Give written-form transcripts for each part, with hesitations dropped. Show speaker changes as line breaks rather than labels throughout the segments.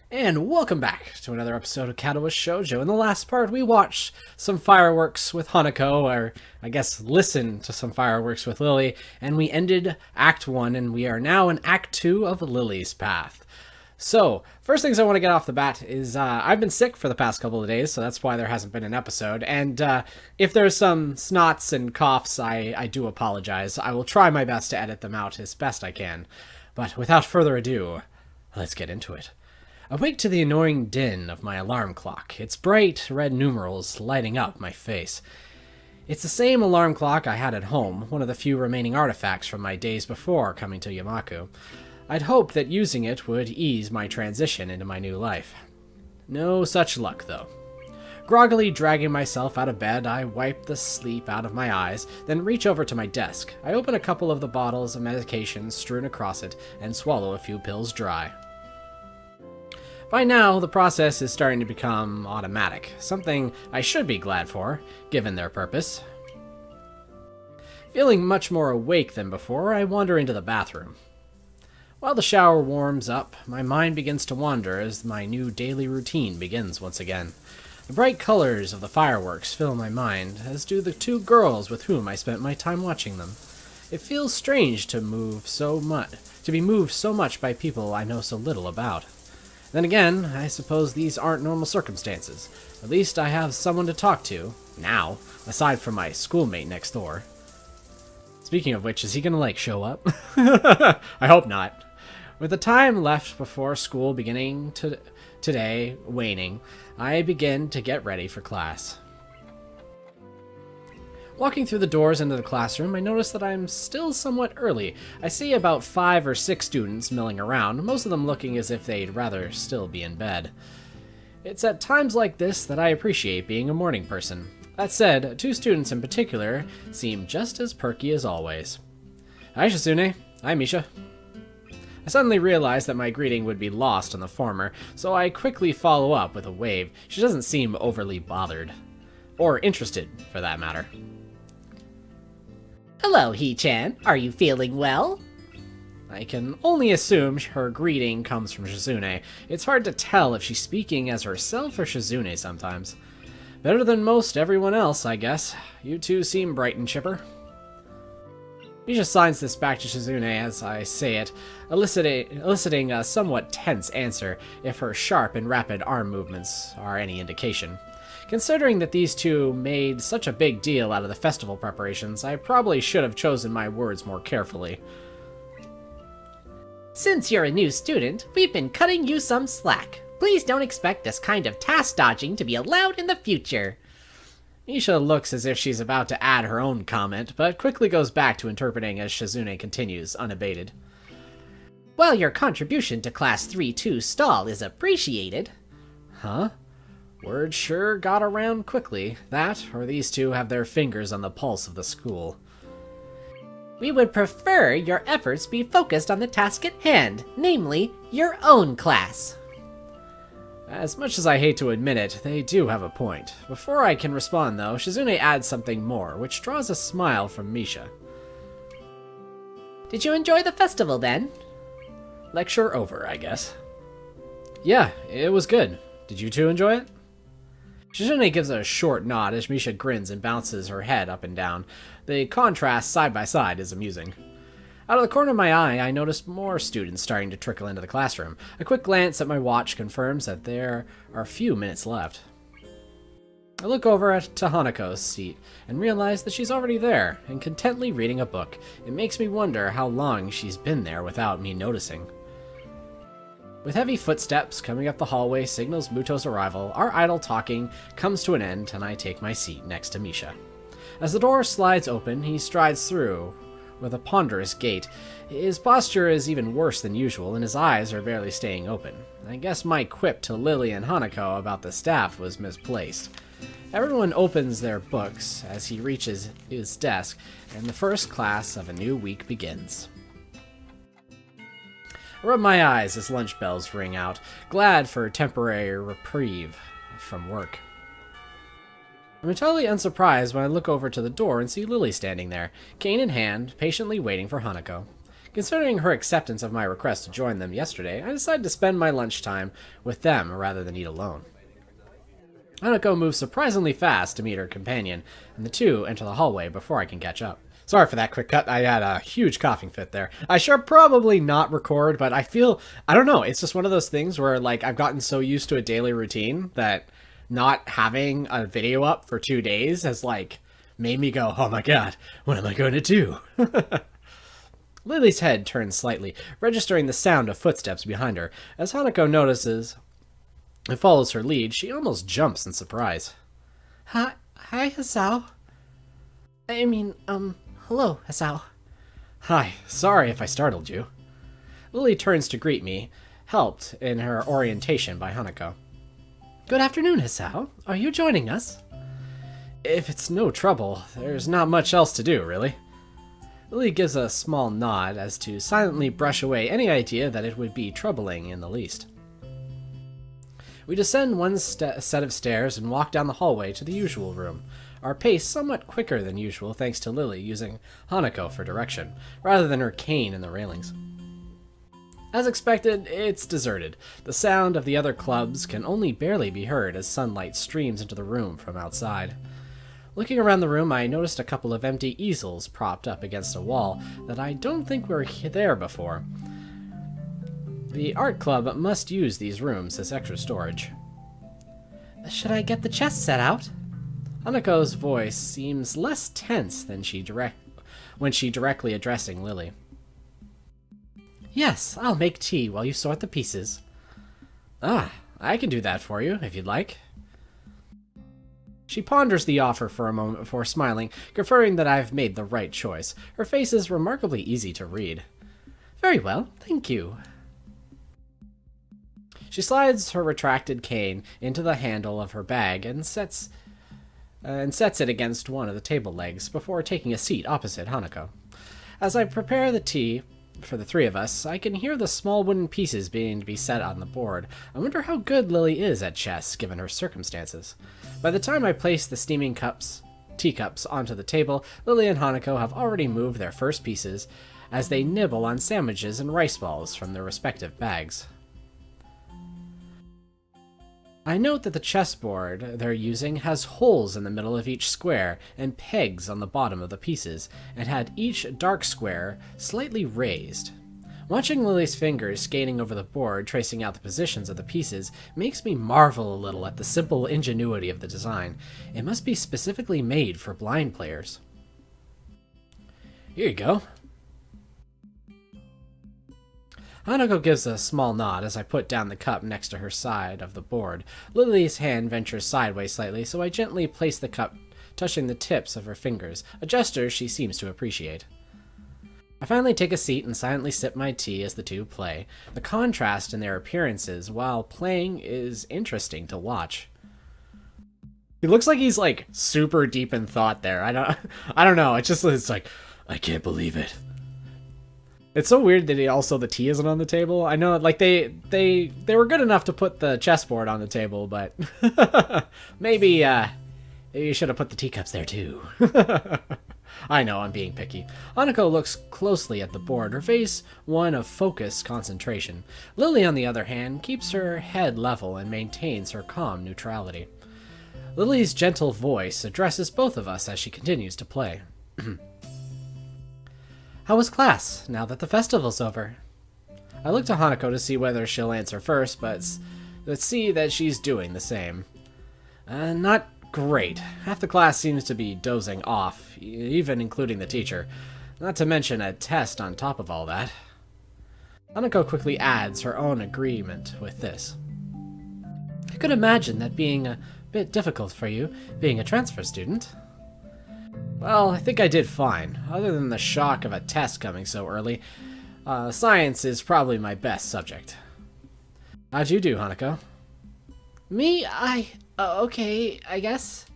And welcome back to another episode of Katawa Shoujo. In the last part, we watched some fireworks with Hanako, or I guess listened to some fireworks with Lily, and we ended Act 1, and we are now in Act 2 of Lily's Path. So, first things I want to get off the bat is I've been sick for the past couple of days, so that's why there hasn't been an episode. And if there's some snots and coughs, I do apologize. I will try my best to edit them out as best I can. But without further ado, let's get into it. Awake to the annoying din of my alarm clock, its bright red numerals lighting up my face. It's the same alarm clock I had at home, one of the few remaining artifacts from my days before coming to Yamaku. I'd hoped that using it would ease my transition into my new life. No such luck, though. Groggily dragging myself out of bed, I wipe the sleep out of my eyes, then reach over to my desk. I open a couple of the bottles of medication strewn across it, and swallow a few pills dry. By now, the process is starting to become automatic, something I should be glad for, given their purpose. Feeling much more awake than before, I wander into the bathroom. While the shower warms up, my mind begins to wander as my new daily routine begins once again. The bright colors of the fireworks fill my mind, as do the two girls with whom I spent my time watching them. It feels strange to be moved so much by people I know so little about. Then again, I suppose these aren't normal circumstances. At least I have someone to talk to, now, aside from my schoolmate next door. Speaking of which, is he gonna, show up? I hope not. With the time left before school beginning today waning, I begin to get ready for class. Walking through the doors into the classroom, I notice that I'm still somewhat early. I see about 5 or 6 students milling around, most of them looking as if they'd rather still be in bed. It's at times like this that I appreciate being a morning person. That said, 2 students in particular seem just as perky as always. Hi, Shizune. Hi, Misha. I suddenly realized that my greeting would be lost on the former, so I quickly follow up with a wave. She doesn't seem overly bothered. Or interested, for that matter.
Hello, He-chan. Are you feeling well?
I can only assume her greeting comes from Shizune. It's hard to tell if she's speaking as herself or Shizune sometimes. Better than most everyone else, I guess. You two seem bright and chipper. Misha signs this back to Shizune as I say it, eliciting a somewhat tense answer if her sharp and rapid arm movements are any indication. Considering that these two made such a big deal out of the festival preparations, I probably should have chosen my words more carefully.
Since you're a new student, we've been cutting you some slack. Please don't expect this kind of task dodging to be allowed in the future.
Misha looks as if she's about to add her own comment, but quickly goes back to interpreting as Shizune continues, unabated.
While your contribution to Class 3-2 stall is appreciated...
Huh? Word sure got around quickly. That, or these two have their fingers on the pulse of the school.
We would prefer your efforts be focused on the task at hand, namely, your own class.
As much as I hate to admit it, they do have a point. Before I can respond, though, Shizune adds something more, which draws a smile from Misha.
Did you enjoy the festival, then?
Lecture over, I guess. Yeah, it was good. Did you two enjoy it? Shizune gives a short nod as Misha grins and bounces her head up and down. The contrast side by side is amusing. Out of the corner of my eye, I noticed more students starting to trickle into the classroom. A quick glance at my watch confirms that there are a few minutes left. I look over to Hanako's seat and realize that she's already there and contently reading a book. It makes me wonder how long she's been there without me noticing. With heavy footsteps coming up the hallway signals Muto's arrival, our idle talking comes to an end and I take my seat next to Misha. As the door slides open, he strides through with a ponderous gait. His posture is even worse than usual and his eyes are barely staying open. I guess my quip to Lily and Hanako about the staff was misplaced. Everyone opens their books as he reaches his desk and the first class of a new week begins. I rub my eyes as lunch bells ring out, glad for a temporary reprieve from work. I'm entirely unsurprised when I look over to the door and see Lily standing there, cane in hand, patiently waiting for Hanako. Considering her acceptance of my request to join them yesterday, I decided to spend my lunchtime with them rather than eat alone. Hanako moves surprisingly fast to meet her companion, and the two enter the hallway before I can catch up. Sorry for that quick cut. I had a huge coughing fit there. I should probably not record, but I don't know, it's just one of those things where, like, I've gotten so used to a daily routine that not having a video up for 2 days has, like, made me go, oh my god, what am I going to do? Lily's head turns slightly, registering the sound of footsteps behind her. As Hanako notices and follows her lead, she almost jumps in surprise.
Hi, Hisao. Hello, Hisao.
Hi, sorry if I startled you. Lily turns to greet me, helped in her orientation by Hanako.
Good afternoon, Hisao. Are you joining us?
If it's no trouble, there's not much else to do, really. Lily gives a small nod as to silently brush away any idea that it would be troubling in the least. We descend one set of stairs and walk down the hallway to the usual room, our pace somewhat quicker than usual thanks to Lily using Hanako for direction, rather than her cane in the railings. As expected, it's deserted. The sound of the other clubs can only barely be heard as sunlight streams into the room from outside. Looking around the room, I noticed a couple of empty easels propped up against a wall that I don't think were there before. The art club must use these rooms as extra storage.
Should I get the chess set out?
Hanako's voice seems less tense than when she directly addressing Lily.
Yes, I'll make tea while you sort the pieces.
Ah, I can do that for you, if you'd like. She ponders the offer for a moment before smiling, confirming that I've made the right choice. Her face is remarkably easy to read.
Very well, thank you.
She slides her retracted cane into the handle of her bag and sets it against one of the table legs before taking a seat opposite Hanako. As I prepare the tea for the three of us, I can hear the small wooden pieces beginning to be set on the board. I wonder how good Lily is at chess, given her circumstances. By the time I place the steaming teacups onto the table, Lily and Hanako have already moved their first pieces as they nibble on sandwiches and rice balls from their respective bags. I note that the chessboard they're using has holes in the middle of each square and pegs on the bottom of the pieces, and had each dark square slightly raised. Watching Lily's fingers skating over the board, tracing out the positions of the pieces, makes me marvel a little at the simple ingenuity of the design. It must be specifically made for blind players. Here you go. Hanako gives a small nod as I put down the cup next to her side of the board. Lily's hand ventures sideways slightly, so I gently place the cup, touching the tips of her fingers, a gesture she seems to appreciate. I finally take a seat and silently sip my tea as the two play. The contrast in their appearances while playing is interesting to watch. He looks like he's, like, super deep in thought there. I don't know. It's like, I can't believe it. It's so weird that the tea isn't on the table. I know, like, they were good enough to put the chessboard on the table, but maybe you should have put the teacups there too. I know, I'm being picky. Hanako looks closely at the board, her face one of focused concentration. Lily, on the other hand, keeps her head level and maintains her calm neutrality. Lily's gentle voice addresses both of us as she continues to play. How was class, now that the festival's over? I look to Hanako to see whether she'll answer first, but see that she's doing the same. Not great. Half the class seems to be dozing off, even including the teacher. Not to mention a test on top of all that. Hanako quickly adds her own agreement with this. I could imagine that being a bit difficult for you, being a transfer student. Well, I think I did fine. Other than the shock of a test coming so early, science is probably my best subject. How'd you do, Hanako?
Me? Okay, I guess.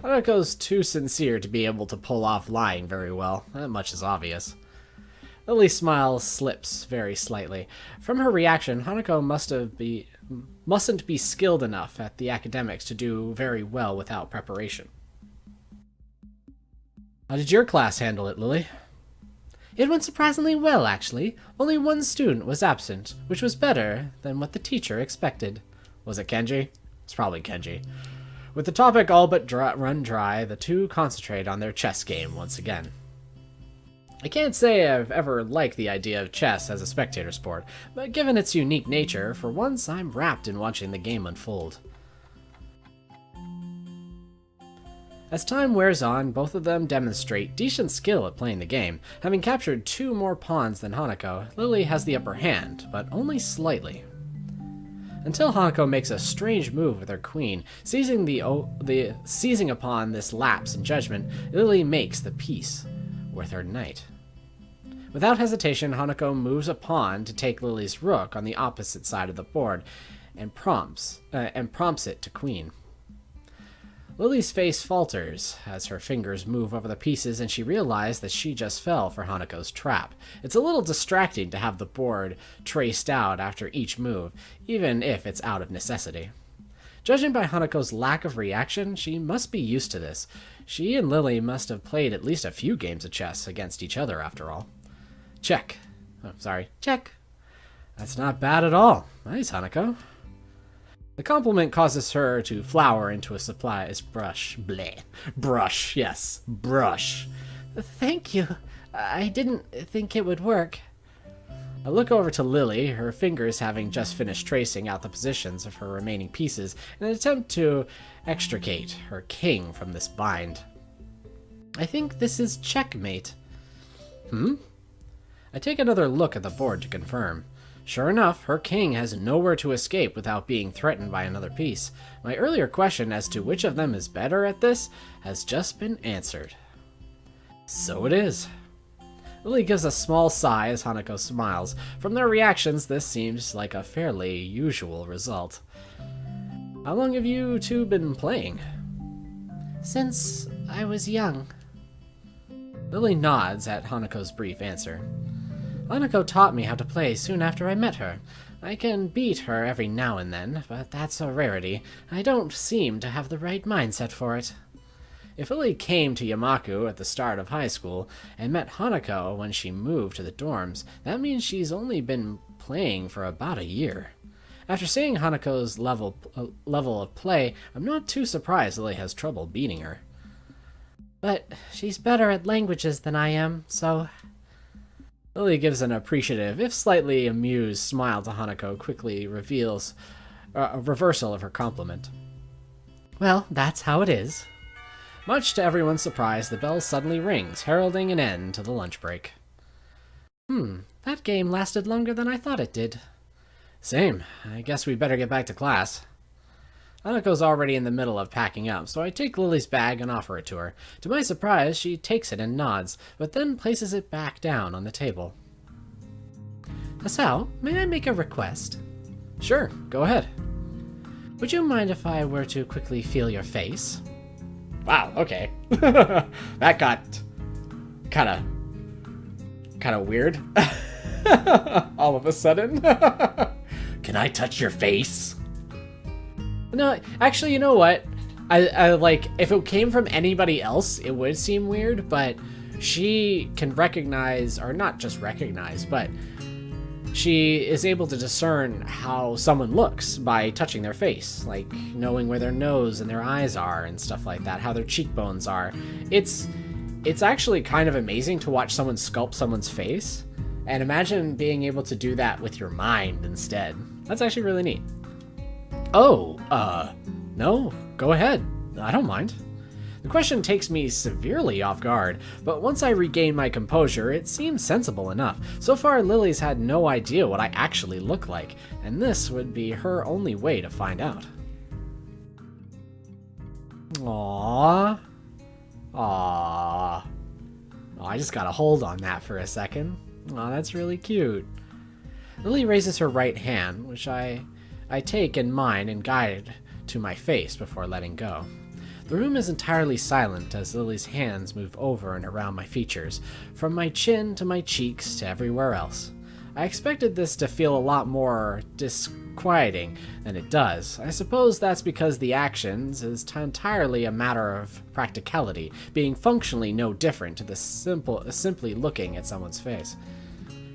Hanako's too sincere to be able to pull off lying very well. That much is obvious. Lily's smile slips very slightly. From her reaction, Hanako mustn't be skilled enough at the academics to do very well without preparation. How did your class handle it, Lily?
It went surprisingly well, actually. Only one student was absent, which was better than what the teacher expected.
Was it Kenji? It's probably Kenji. With the topic all but run dry, the two concentrate on their chess game once again. I can't say I've ever liked the idea of chess as a spectator sport, but given its unique nature, for once I'm wrapped in watching the game unfold. As time wears on, both of them demonstrate decent skill at playing the game. Having captured 2 more pawns than Hanako, Lily has the upper hand, but only slightly. Until Hanako makes a strange move with her queen, seizing upon this lapse in judgment, Lily makes the peace with her knight. Without hesitation, Hanako moves a pawn to take Lily's rook on the opposite side of the board, and prompts it to queen. Lily's face falters as her fingers move over the pieces and she realizes that she just fell for Hanako's trap. It's a little distracting to have the board traced out after each move, even if it's out of necessity. Judging by Hanako's lack of reaction, she must be used to this. She and Lily must have played at least a few games of chess against each other after all. Check. Oh, sorry. Check. That's not bad at all. Nice, Hanako. The compliment causes her to flower into a surprise brush. Bleh. Brush, yes. Brush.
Thank you. I didn't think it would work.
I look over to Lily, her fingers having just finished tracing out the positions of her remaining pieces in an attempt to extricate her king from this bind.
I think this is checkmate.
I take another look at the board to confirm. Sure enough, her king has nowhere to escape without being threatened by another piece. My earlier question as to which of them is better at this has just been answered. So it is. Lily gives a small sigh as Hanako smiles. From their reactions, this seems like a fairly usual result. How long have you two been playing?
Since I was young.
Lily nods at Hanako's brief answer. Hanako taught me how to play soon after I met her. I can beat her every now and then, but that's a rarity. I don't seem to have the right mindset for it. If Lily came to Yamaku at the start of high school and met Hanako when she moved to the dorms, that means she's only been playing for about a year. After seeing Hanako's level of play, I'm not too surprised Lily has trouble beating her.
But she's better at languages than I am, so...
Lily gives an appreciative, if slightly amused, smile to Hanako, quickly reveals a reversal of her compliment.
Well, that's how it is.
Much to everyone's surprise, the bell suddenly rings, heralding an end to the lunch break.
That game lasted longer than I thought it did.
Same. I guess we better get back to class. Hanako's already in the middle of packing up, so I take Lily's bag and offer it to her. To my surprise, she takes it and nods, but then places it back down on the table.
Asao, may I make a request?
Sure, go ahead.
Would you mind if I were to quickly feel your face?
Wow, okay. That got kind of weird. All of a sudden. Can I touch your face? No, actually, you know what? I like, if it came from anybody else, it would seem weird, but she can recognize, or not just recognize, but she is able to discern how someone looks by touching their face, like knowing where their nose and their eyes are and stuff like that, how their cheekbones are. It's actually kind of amazing to watch someone sculpt someone's face, and imagine being able to do that with your mind instead. That's actually really neat. Oh, no, go ahead. I don't mind. The question takes me severely off guard, but once I regain my composure, it seems sensible enough. So far, Lily's had no idea what I actually look like, and this would be her only way to find out. Aww. Aww. Oh, I just got a hold on that for a second. Aw, that's really cute. Lily raises her right hand, which I take in mine and guide to my face before letting go. The room is entirely silent as Lily's hands move over and around my features, from my chin to my cheeks to everywhere else. I expected this to feel a lot more disquieting than it does. I suppose that's because the actions is entirely a matter of practicality, being functionally no different to the simply looking at someone's face.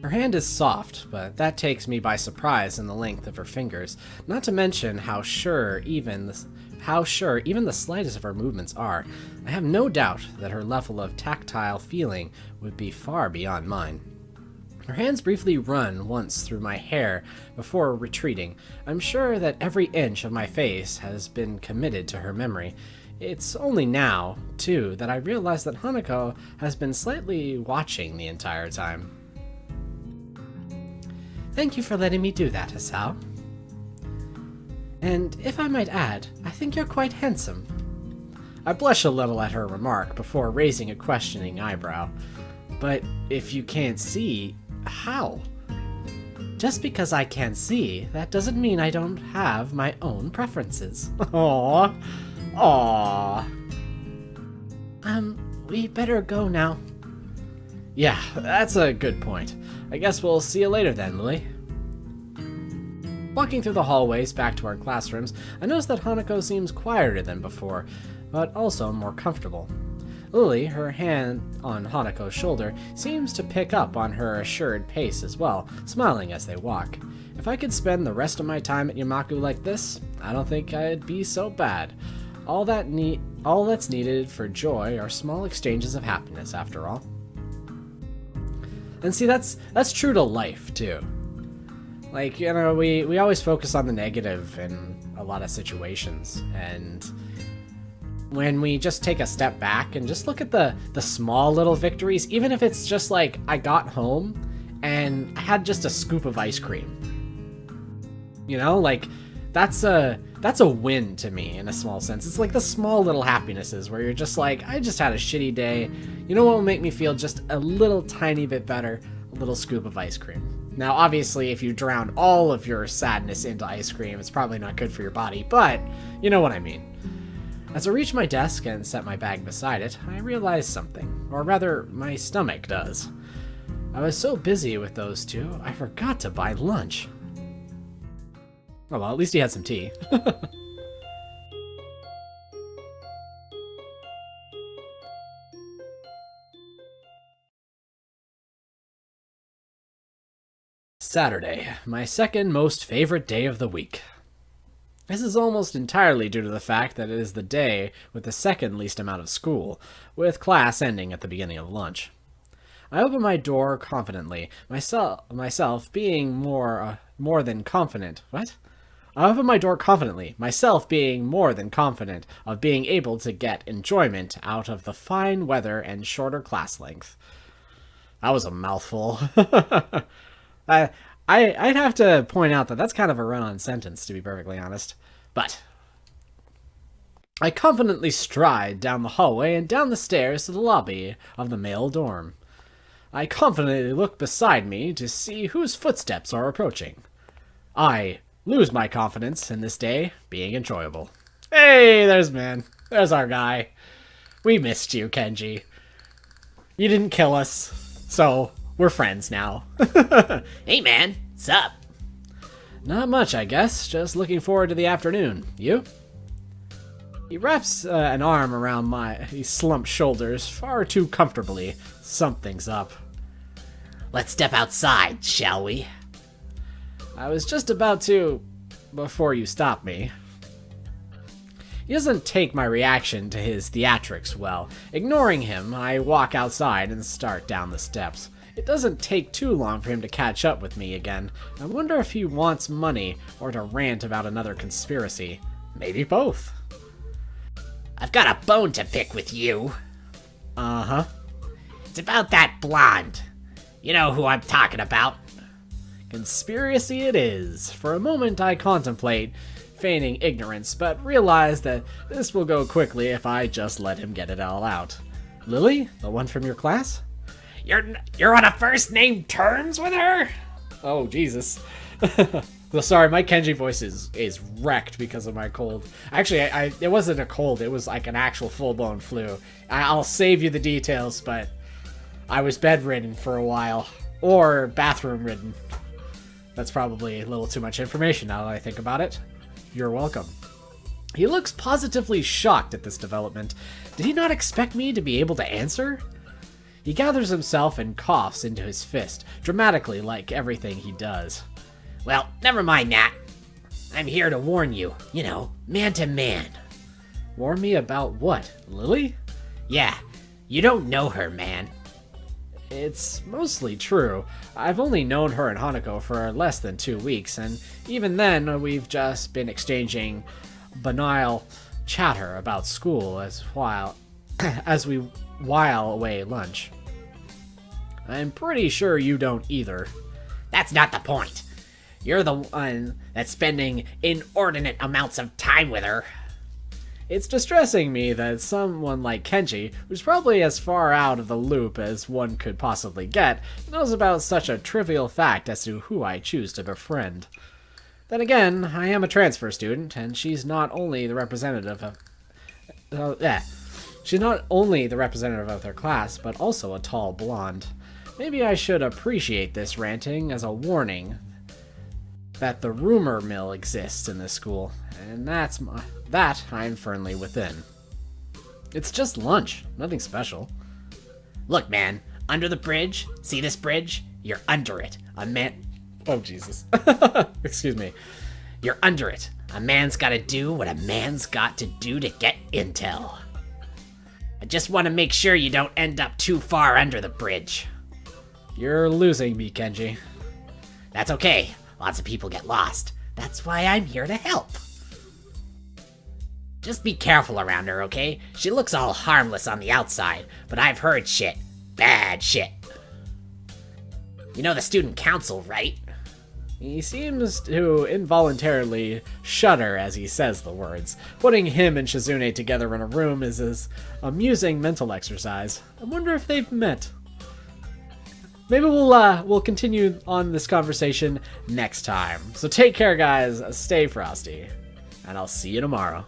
Her hand is soft, but that takes me by surprise in the length of her fingers, not to mention how sure even the slightest of her movements are. I have no doubt that her level of tactile feeling would be far beyond mine. Her hands briefly run once through my hair before retreating. I'm sure that every inch of my face has been committed to her memory. It's only now, too, that I realize that Hanako has been slightly watching the entire time.
Thank you for letting me do that, Asao. And if I might add, I think you're quite handsome.
I blush a little at her remark before raising a questioning eyebrow. But if you can't see, how?
Just because I can't see, that doesn't mean I don't have my own preferences.
Aww. Aww.
We better go now.
Yeah, that's a good point. I guess we'll see you later then, Lily. Walking through the hallways back to our classrooms, I notice that Hanako seems quieter than before, but also more comfortable. Lily, her hand on Hanako's shoulder, seems to pick up on her assured pace as well, smiling as they walk. If I could spend the rest of my time at Yamaku like this, I don't think I'd be so bad. All that's needed for joy are small exchanges of happiness, after all. And see, that's true to life, too. Like, you know, we always focus on the negative in a lot of situations, and when we just take a step back and just look at the small little victories, even if it's just like, I got home and I had just a scoop of ice cream. You know, like, that's a win to me in a small sense. It's like the small little happinesses where you're just like, I just had a shitty day. You know what will make me feel just a little tiny bit better? A little scoop of ice cream. Now, obviously, if you drown all of your sadness into ice cream, it's probably not good for your body, but you know what I mean. As I reach my desk and set my bag beside it, I realize something. Or rather, my stomach does. I was so busy with those two, I forgot to buy lunch. Oh well, at least he had some tea. Saturday, my second most favorite day of the week. This is almost entirely due to the fact that it is the day with the second least amount of school, with class ending at the beginning of lunch. I open my door confidently, myself being more than confident. What? I open my door confidently, myself being more than confident of being able to get enjoyment out of the fine weather and shorter class length. That was a mouthful. I'd have to point out that that's kind of a run-on sentence, to be perfectly honest. But I confidently stride down the hallway and down the stairs to the lobby of the male dorm. I confidently look beside me to see whose footsteps are approaching. I lose my confidence in this day being enjoyable. Hey, there's man. There's our guy. We missed you, Kenji. You didn't kill us, so we're friends now.
Hey man, sup?
Not much, I guess. Just looking forward to the afternoon. You? He wraps an arm around my slumped shoulders far too comfortably. Something's up.
Let's step outside, shall we?
I was just about to, before you stopped me. He doesn't take my reaction to his theatrics well. Ignoring him, I walk outside and start down the steps. It doesn't take too long for him to catch up with me again. I wonder if he wants money or to rant about another conspiracy. Maybe both.
I've got a bone to pick with you.
Uh-huh.
It's about that blonde. You know who I'm talking about.
Conspiracy it is. For a moment I contemplate feigning ignorance, but realize that this will go quickly if I just let him get it all out. Lily? The one from your class?
You're on a first name terms with her?
Oh, Jesus. Well, sorry, my Kenji voice is wrecked because of my cold. Actually, it wasn't a cold, it was like an actual full-blown flu. I'll save you the details, but I was bedridden for a while. Or bathroom ridden. That's probably a little too much information now that I think about it. You're welcome. He looks positively shocked at this development. Did he not expect me to be able to answer? He gathers himself and coughs into his fist, dramatically like everything he does.
Well, never mind that. I'm here to warn you, man to man.
Warn me about what? Lily?
Yeah, you don't know her, man.
It's mostly true. I've only known her and Hanako for less than 2 weeks, and even then we've just been exchanging banal chatter about school as we while away lunch. I'm pretty sure you don't either.
That's not the point. You're the one that's spending inordinate amounts of time with her.
It's distressing me that someone like Kenji, who's probably as far out of the loop as one could possibly get, knows about such a trivial fact as to who I choose to befriend. Then again, I am a transfer student, and she's not only the representative of their class, but also a tall blonde. Maybe I should appreciate this ranting as a warning that the rumor mill exists in this school, and that I'm firmly within. It's just lunch, nothing special.
Look, man, under the bridge, see this bridge? You're under it.
Oh, Jesus. Excuse me.
You're under it. A man's gotta do what a man's got to do to get intel. I just want to make sure you don't end up too far under the bridge.
You're losing me, Kenji.
That's okay. Lots of people get lost. That's why I'm here to help. Just be careful around her, okay? She looks all harmless on the outside, but I've heard shit. Bad shit. You know the student council, right?
He seems to involuntarily shudder as he says the words. Putting him and Shizune together in a room is an amusing mental exercise. I wonder if they've met. Maybe we'll continue on this conversation next time. So take care, guys. Stay frosty. And I'll see you tomorrow.